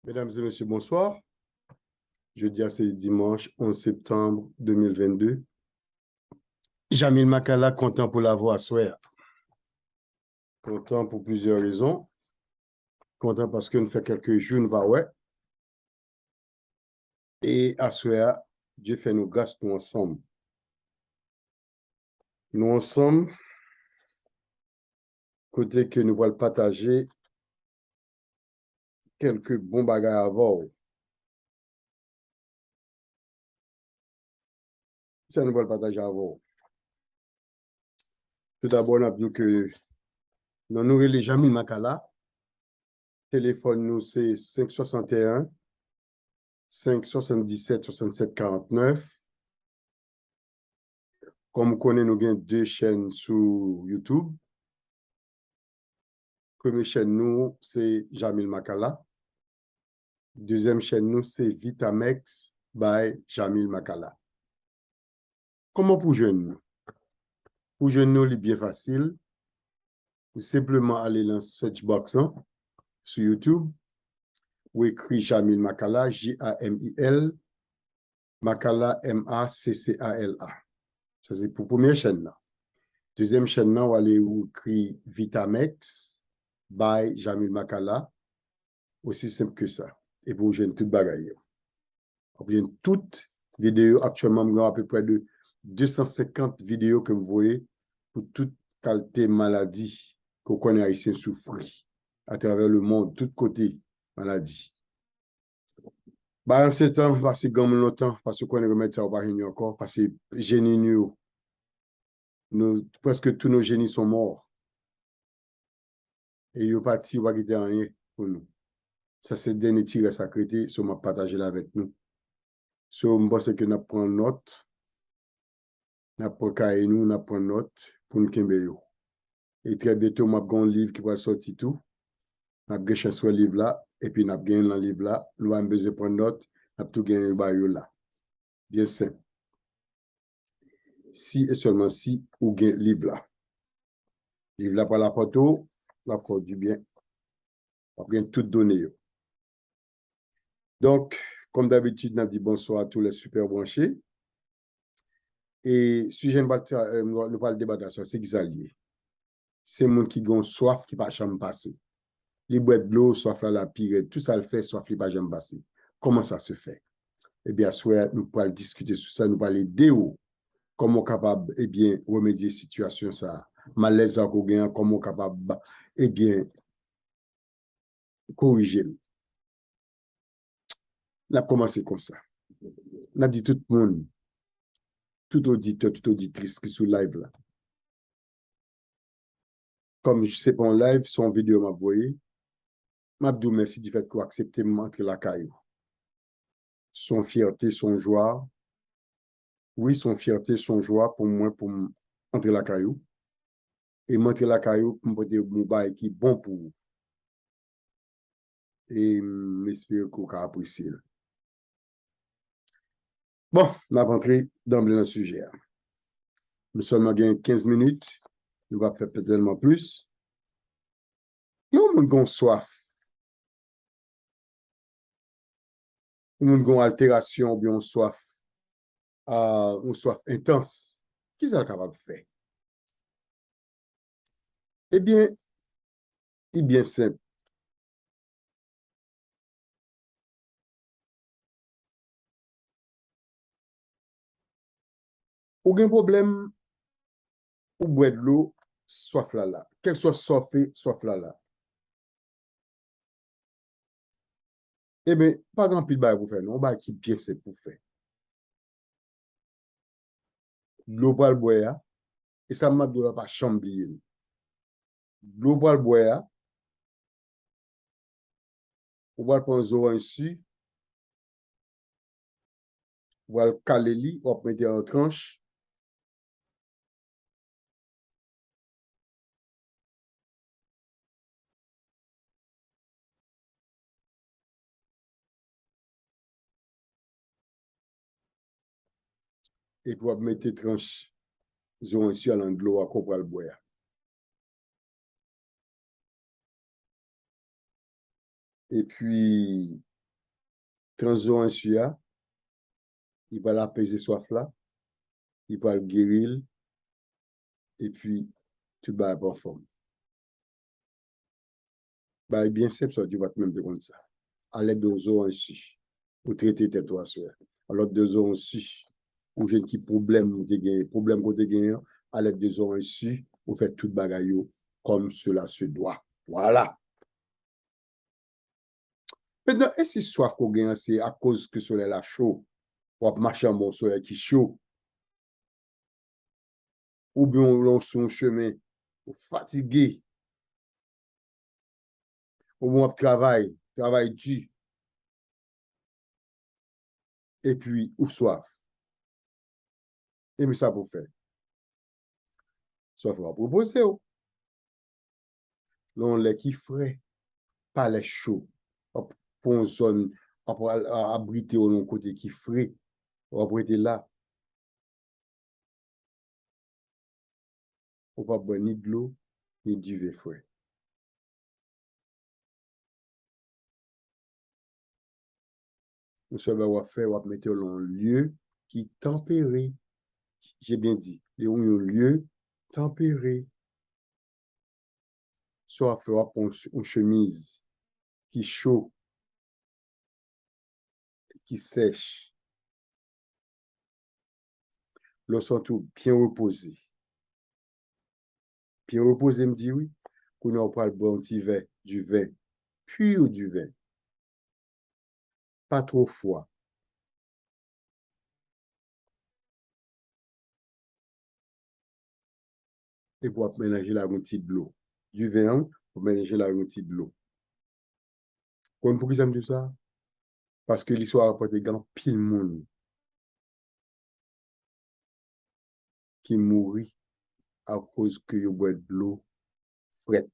Mesdames et messieurs, bonsoir. Jeudi à ce dimanche 11 septembre 2022. Jamil Makala, content pour la voix à soir. Content pour plusieurs raisons. Content parce que nous fait quelques jours, nous va ouais. Et à soir, Dieu fait nous grâce, nous ensemble. Nous ensemble, côté que nous allons partager quelques bons bagages à voir. Ça, nous allons partager à voir. Tout d'abord, on a vu que nous avons Jamil Makala. Téléphone, nous, c'est 561 577 67 49. Comme vous connaissez, nous avons deux chaînes sur YouTube. Première chaîne, nous, c'est Jamil Makala. Deuxième chaîne, nous, c'est Vitamex by Jamil Makala. Comment pour joindre nous? Pour joindre nous, c'est bien facile. Vous simplement aller dans le search box sur YouTube. Vous écrivez Jamil Makala, J-A-M-I-L, Makala, M-A-C-C-A-L-A. Ça, c'est pour la première chaîne. Là. Deuxième chaîne, là, vous allez écrire Vitamex by Jamil Makala. Aussi simple que ça. Et pour joindre toute bagaille. Vous voyez toutes vidéos. Actuellement, nous avons à peu près de 250 vidéos que vous voyez pour toute qualité maladie qu'on connaît haïtien souffrir à travers le monde, tous côtés maladie. Bah, en ce temps, parce que gamme longtemps, parce qu'on connaît remettre ça au baril encore, parce que génie nous, presque tous nos génies sont morts. Et ils sont partis, ils ne vont pas quitter rien pour nous. Ça, c'est le dernier tir sacré, ça m'a partagé là avec nous. So, je pense que nous prenons note, nous prenons nous, nous prenons note pour nous kembe. Et très bientôt, nous avons un livre qui va sortir tout. Nous avons gagné ce livre là, et puis nous avons gagné le livre là. Nous avons besoin de prendre note, nous avons tout gagné le là. Bien simple. Si et seulement si, vous gagnez le livre là. Le livre là par la photo, la photo du bien. Vous gagnez toutes données. Donc, comme d'habitude, nous dit bonsoir à tous les super branchés. Et sujet nous parle débattre sur c'est qui alliés. C'est les gens qui ont soif qui ne pas jamais passer. Les boîtes de l'eau, soif la pire, tout ça le fait, soif qui ne pas jamais passer. Comment ça se fait? Eh bien, soit nous pourrons discuter sur ça, nous pourrons aider comment capable, eh bien, remédier la situation, ça, malaise à qu'on comment capable, eh bien, corriger. On a commencé comme ça. On a dit tout le monde, tout auditeur, toute auditrice qui est sur live là. Comme je sais pas en live, son vidéo m'a envoyé, Mabdou, merci du fait qu'on accepte de m'entrer la caillou. Son fierté, son joie. Oui, son fierté, son joie pour moi, pour entrer la caillou. Et m'entrer la caillou pour me dire mon bail qui est bon pour vous. Et j'espère qu'on va apprécier. Bon, on va rentrer d'emblée dans le sujet. Nous seulement gagné 15 minutes. Nous va faire peut-être plus. Nous avons soif. Nous avons altération ou bien soif. Une soif intense. Qui est capable de faire? Eh bien, il est bien simple. Aucun problème, ou boire de l'eau, soif là. Quel soit soif là. Eh bien, pas grand pile de pour faire, non, bah qui bien c'est pour faire. L'eau pour le boire, et ça m'a donné pas chamblier. L'eau pour le boire, ou va prendre un ici, ou va le caler, ou va mettre en tranche. Et puis, on va mettre tranche, ici à l'endroit, à quoi le boire. Et puis, Transo suya, il va l'apaiser soif là, il va le guérir, et puis tout va être en forme. Bah, bien simple, ça, tu vas te même de comme ça. À l'aide de eaux ainsi, pour traiter tes toi, à l'aide de eaux ainsi, ou j'ai un petit problème, que tu gagné, à l'aide de eaux ainsi, vous faites tout bagaille comme cela se doit. Voilà. Maintenant, est-ce que soif qu'on gagne, c'est à cause que le soleil est chaud, ou à marcher en bon soleil qui est chaud, ou bien on lance son chemin, ou fatigué, ou bien on travail dur, et puis, ou soif. Et mais ça pour faire. Soif, on va proposer, l'on lait qui frais, pas les chaud. Pour une zone, pour abriter au long côté qui frais, on va prêter là, on va boire ni de l'eau, ni du vin frais. Nous sommes faire, on va mettre dans un lieu qui tempéré. J'ai bien dit, un lieu tempéré. Soit faire une chemise qui chaud, qui sèche. Le tout bien reposé. Bien reposé, me dit oui. Qu'on a pas le bon petit vin, du vin, pur du vin. Pas trop froid. Et pour mélanger la petite de l'eau. Du vin, pour mélanger la petite de l'eau. Pourquoi ça me dit ça? Parce que l'histoire rapporte grand pile monde qui mourit à cause que yo boit de l'eau frette.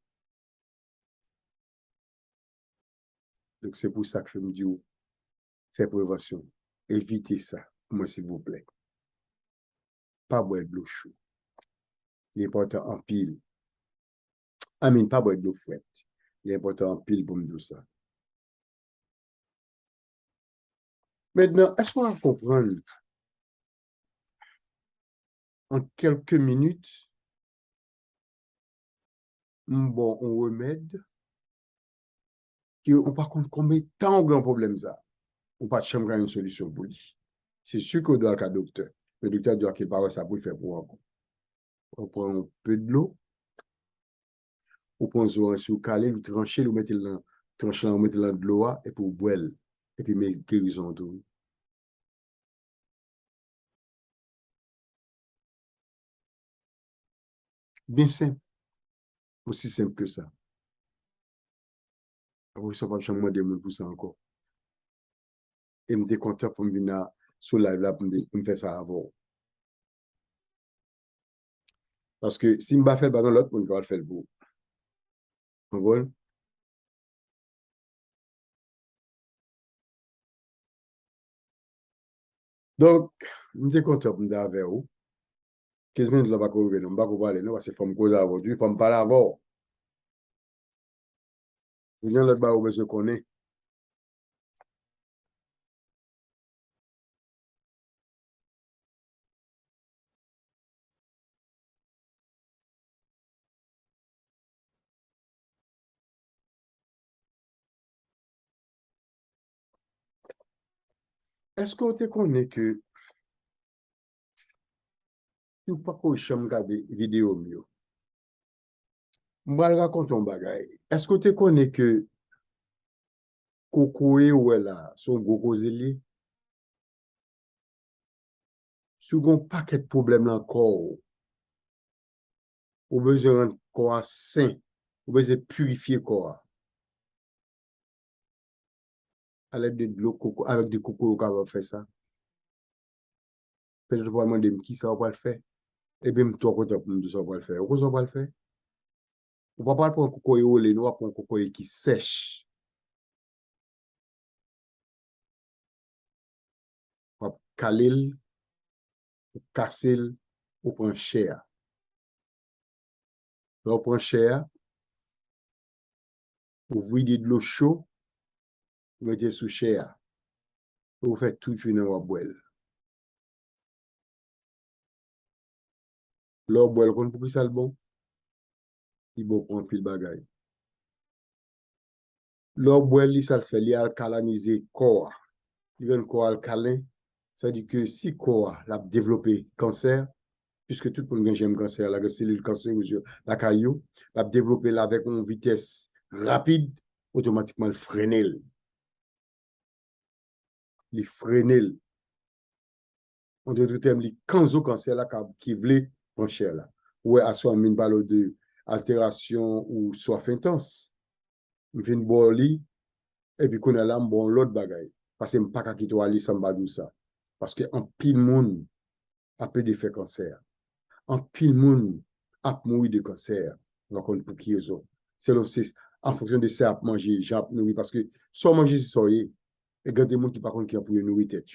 Donc c'est pour ça que je me dis, faites prévention. Évitez ça, moi s'il vous plaît. Pas boire de l'eau chaude. L'important en pile. Pas boire de l'eau frette. L'important en pile pour me dire ça. Maintenant, est-ce qu'on va comprendre en quelques minutes, bon, on remède, qu'on par contre combien de temps grand problème ça? On pas de chambre une solution pour lui. C'est sûr qu'on doit le docteur. Le docteur doit qu'il parle ça pour faire pour on prend un peu de l'eau, on prend sur calé, ou trancher, ou mettre dans trancher, on mettre dans de l'eau et pour boire et puis mettre guérison tout. Bien simple, aussi simple que ça. Après ça pas chambre de pour ça encore. Et me content pour me venir sur live là pour me faire ça avant. Parce que si je ne fais pas dans l'autre, on va le faire pour. Bon? Donc, je suis content de me dire avec vous. 15 minutes là, je ne vais pas parler, parce que faut me causer aujourd'hui, il faut me parler avant. Je viens là-bas où je connais. Est-ce que tu connais que tu ne peux pas regarder vidéo mieux? Je vais raconter un bagage. Est-ce que tu connais que Coco et Ouella sont gros causés? Si vous avez un paquet de problèmes encore, vous avez besoin de corps sain, vous avez besoin de purifier le corps à l'aide de l'eau coco, avec du coco, vous avez fait ça. Peut-être que vous demander qui ça va le faire. Et bien, toi, quand tu ça va le faire, vous va le faire. On ne va pas prendre un coco et on va prendre un coco qui sèche. On va caler, casser, on prend cher. On prend cher, vous videz de l'eau chaude, vous mettez sous cher. Vous faites tout une ou boire. L'eau boire, qu'on pour qui ça le bon? Il bon prendre pile bagaille. L'eau boire, ça se fait, il alcaliniser corps. Il un corps alcalin. Ça veut dire que si corps a développé cancer, puisque tout le monde a un cancer, la cellule cancéreuse, la caillou, l'a développé là avec une vitesse rapide, automatiquement, il freine. Il freine. En d'autres termes, il canzo cancer là qui voulait pencher là. Ouais, à soit une balle de altération ou soif intense. On fait une bonne et puis qu'on a là bon l'autre bagaille. Parce que je ne pas quitter aller sans badou ça. Parce que en pile monde a peu d'effet cancer. En pile monde a mourir de cancer. Donc on pour qui est c'est aussi en fonction de ça à manger, j'ai nourrir parce que soit manger c'est soyez et quand des gens qui par contre qui ont pour nourrir tête.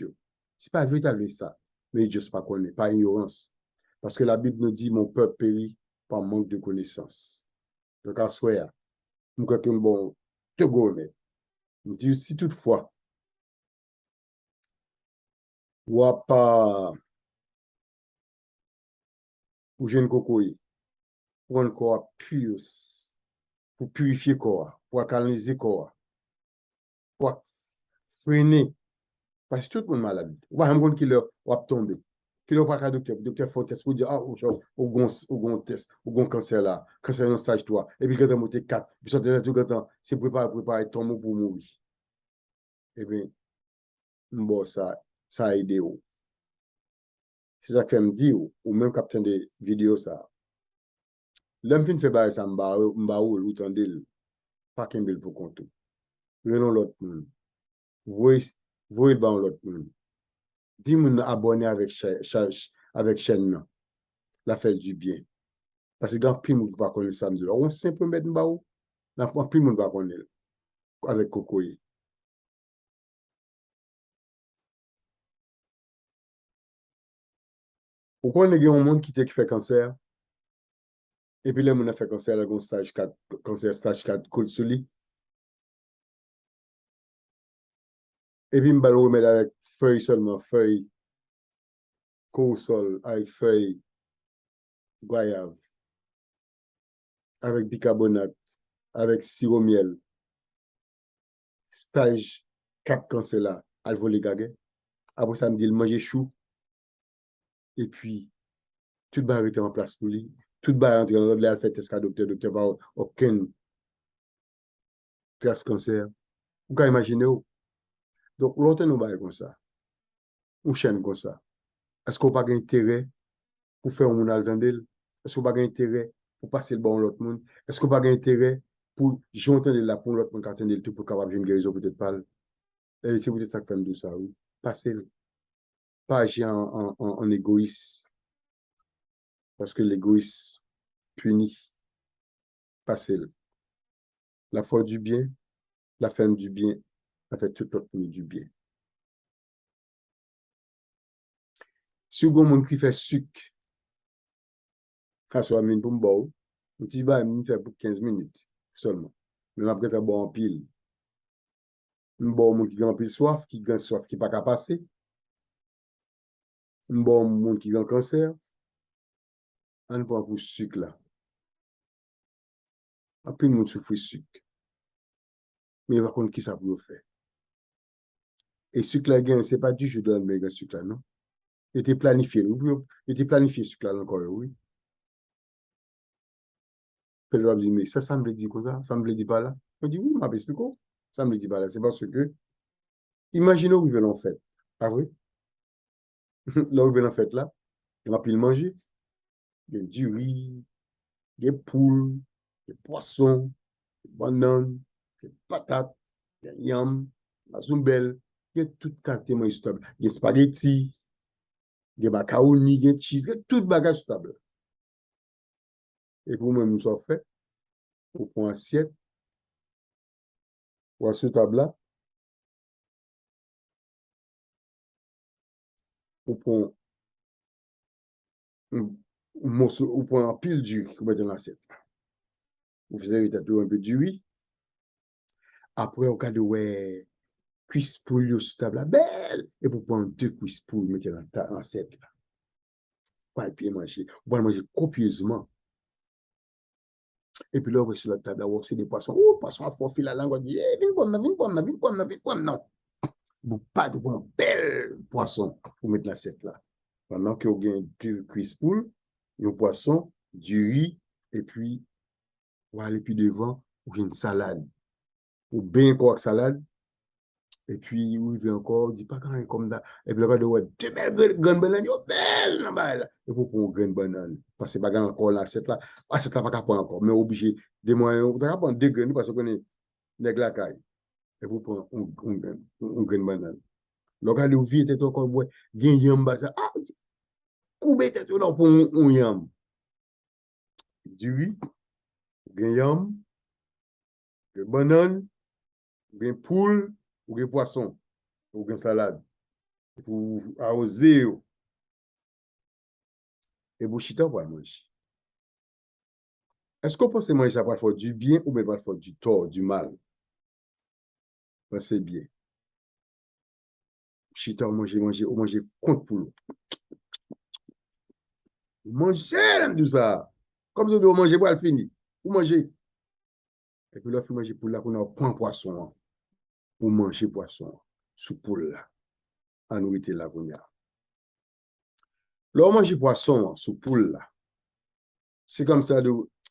C'est pas vrai ça, mais juste pas connaître, pas ignorance. Parce que la Bible nous dit mon peuple périt par manque de connaissance. Donc à soi, nous quand on bon te gourmet. Nous dit si toutefois ou pas ou jeune cocoyer pour un corps pur pour purifier corps, pour alcaliniser corps, pour freiner parce que tout le monde est malade. Ou pas un monde qui leur va tomber. Qui leur pas qu'à docteur faut test pour dire ah au gon test, au gon cancer là, cancer dans stage 3 et puis quand on monte 4, puis ça tout quand c'est préparer tomber pour mourir. Et bien bon ça a aidé ou. C'est ça que me dit ou même captain de vidéo ça. L'homme fin fait bail ça mba ou tandil pas qu'un bel pour compte. Renon l'autre monde. Voyez ban l'autre monde. Dis moun abonné avec chaîne la fait du bien. Parce que dans plus de monde va connaître ça, on simple mettre mbao, dans plus de monde va connaître avec cocoyer. Pourquoi il y a un monde qui fait cancer, et puis les gens qui fait cancer, ils ont stage 4, cancer stage 4, coule sur lui, et puis ils va le remettre avec feuille seulement, feuille, sol, avec feuille, goyave, avec bicarbonate, avec sirop miel, stage 4 cancer là, elle va les gaguer. Après ça, me dit, il mange chou, et puis tout va arrêter en place pour lui. Tout va rentrer dans l'ordre, elle fait test à docteur va aucun classe cancer. Vous pouvez imaginer. Donc, l'autre nous va comme ça, ou chaîne comme ça. Est-ce qu'on n'a pas intérêt pour faire un monde altendel? Est-ce qu'on n'a pas intérêt pour passer le bon à l'autre monde? Est-ce qu'on n'a pas intérêt pour j'entendre là pour l'autre monde attendre tout pour capable une guérison peut-être pas? Et c'est peut-être ça que fait tout ça, oui. Passer, pas agir en égoïste, parce que l'égoïsme punit. Passer. La foi du bien, la fin du bien, ça fait tout l'autre monde du bien. Si vous avez un monde qui fait sucre, quand on pour me boire, un petit bain, il fait pour 15 minutes seulement. Mais après, tu as boire en pile. Un bon monde qui a en pile soif, qui a soif, qui n'est pas capable de passer. Un bon monde qui a un cancer, on prend pour sucre là. Après, le monde souffre de sucre. Mais par contre, qui ça peut faire? Et sucre là, ce n'est pas du jeu de le sucre là, non? Il était planifié, il était planifié sucre là encore, oui. Puis le dit, mais ça me le dit quoi ça? Ça me le dit pas là? On dit, oui, m'a expliqué. Ça me le dit pas là. C'est parce que, imaginez où ils veulent en fait. Ah oui? Là où ils veulent en fait là, ils vont plus manger. Il y a du riz, des poules, des poissons, des bananes, des patates, des yams, la zumbelle. Il y a toute qualité de stable. Il y a spaghetti, des macaronis, des cheese, il y a tout bagage stable. Et pour moi, nous sommes fait, pour prendre assiette, pour ce table là, pour prendre un morceau, pour prendre un pile du riz, pour mettre dans l'assiette. Vous faisiez un peu du riz. Après, on regarde, ouais, cuisse poule sur table là, belle, et pour prendre deux cuisses poule, mettre dans l'assiette là. Pas et puis manger. On va manger copieusement. Et puis là, on va sur la table là, on c'est des poissons. Oh, poisson à fort fil la langue, on dit, eh, viens pour non. Vous pas de bon bel poisson pour mettre l'assiette là. Pendant que vous avez deux cuisses poule, un poisson, du riz, et puis, on va aller plus devant, ou une salade. Ou bien quoi salade, et puis, oui, il encore, il dit pas quand même comme ça. Et puis, là, ouais, deux belles graines bananes, yo, belles, là, bas, là. Et pour prendre une graine banane. Parce que, pas encore là, cette là, cette là, pas prendre encore. Mais obligé, des moyens, vous pouvez prendre deux graines, parce qu'on est, nèg la caille. Et pour prendre une graine banane. Donc, allez, vous vite, encore, ouais, gain yam, bah, ça, ah, coubé, tête, là, pour un yam. Du riz, gain yam, gain banane, gain poule, ou gain poisson, ou gain salade. Pour arroser, et vous chita pour manger. Est-ce qu'on pense manger ça pour faire du bien ou bien pour faire du tort, du mal? Pensez bien. Chita, ou manger contre pour l'eau. Manger, tout ça. Comme ça, vous manger pour le fini. Vous mangez. Et puis là, vous mangez pour là, vous prend poisson. Vous mangez poisson. Sous poule là. En nourriture là, vous a. Là, vous mangez poisson sous poule là. C'est comme ça,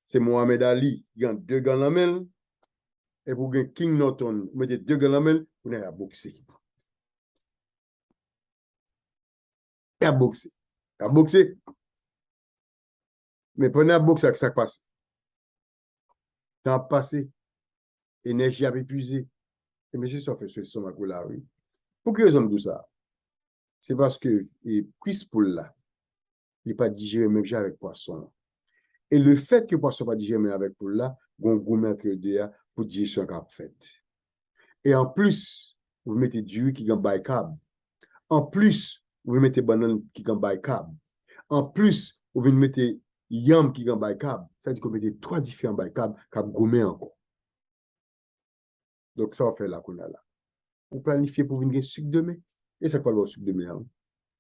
c'est Mohamed Ali. Il y a deux gants la main. Et pour King Norton, vous mettez deux gants la main, vous avez à boxer. Et à boxer. À boxer. Mais pendant la boxe, ça passe. Temps passé, énergie a épuisé. Et mais c'est ça fait ce son là, oui. Pour que raison tout ça? C'est parce que cuisse poule là, il n'est pas digéré même avec poisson. Et le fait que poisson pas digéré même avec poule là, on vous mettre de pour digestion qu'a fait. Et en plus, vous mettez du riz qui gagne bicab. En plus, vous mettez banane qui gagne bicab. En plus, vous mettez yam qui gagne bicab. Ça veut dire que vous mettez trois différents bicab qui gommé encore. Donc, ça, on fait là qu'on a là. Vous planifiez pour venir sucre demain. Et c'est quoi le sucre demain? Hein?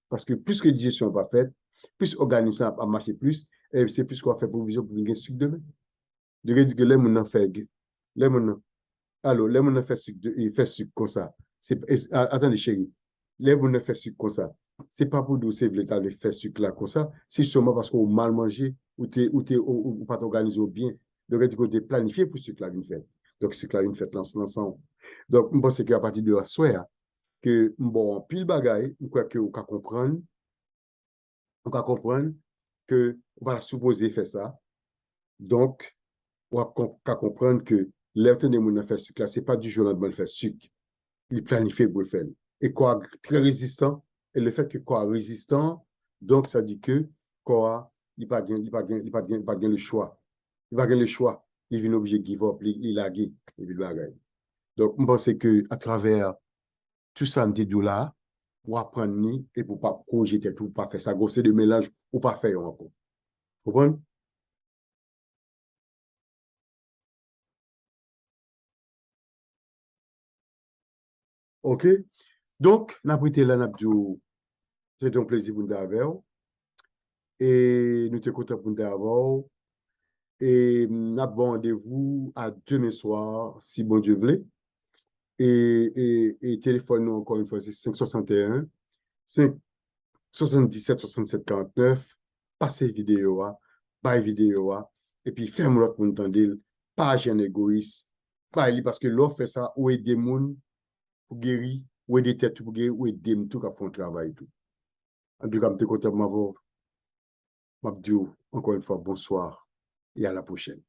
Parce que plus que la digestion n'est pas faite, plus l'organisme a marché plus, et c'est plus qu'on fait provision pour venir sucre demain. Je veux dire que les gens fait, les gens, alors, les gens fait sucre, il fait sucre comme ça. Attendez, chérie, les gens fait sucre comme ça. C'est pas pour nous, c'est l'état de faire sucre là comme ça. C'est seulement parce qu'on a mal mangé ou pas organisé bien. Donc, il faut planifier pour ce sucre là une fête. Donc, ce sucre là une fête l'ensemble. Donc, je pense qu'à partir de la soirée, que bon pile bagaille quoi que on comprendre que on va supposer faire ça donc on va comprendre que l'air de mon faire sucre là c'est pas du jour au lendemain faire sucre il planifie pour le faire et quoi très résistant et le fait que quoi résistant donc ça dit que quoi il pas le choix il vient obligé de give up il laguer et puis bagaille donc je pense que à travers tout ça me dit là pour apprendre ni et pour pas projeter tout, pas faire ça, c'est de mélange ou pas faire encore. Vous comprenez? OK? Donc, n'a prité là, n'a dit, c'est un plaisir pour nous avoir. Et nous te content pour nous avoir. Et n'a bon rendez-vous à demain soir, si bon Dieu veut. Et téléphone nous encore une fois, c'est 561 577 67 49. Passez vidéo, pas vidéo, et puis ferme l'autre pour nous entendre, pas un égoïste, pas parce que l'on fait ça, ou aider les gens pour guérir, ou aider têtes pour guérir, ou aider tout qui font le travail. Tout. En tout cas, je suis content de m'avoir. Encore une fois, bonsoir et à la prochaine.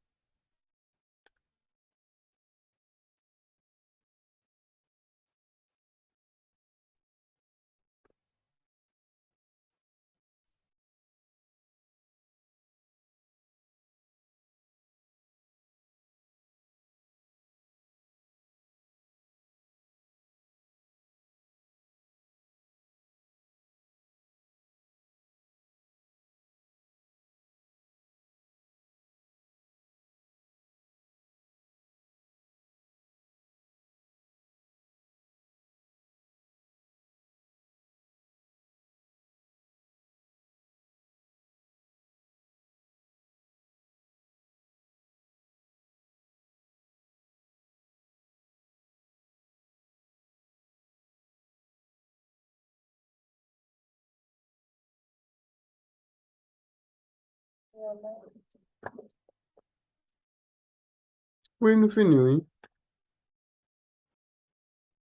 Oui, nous finissons, oui.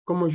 Comment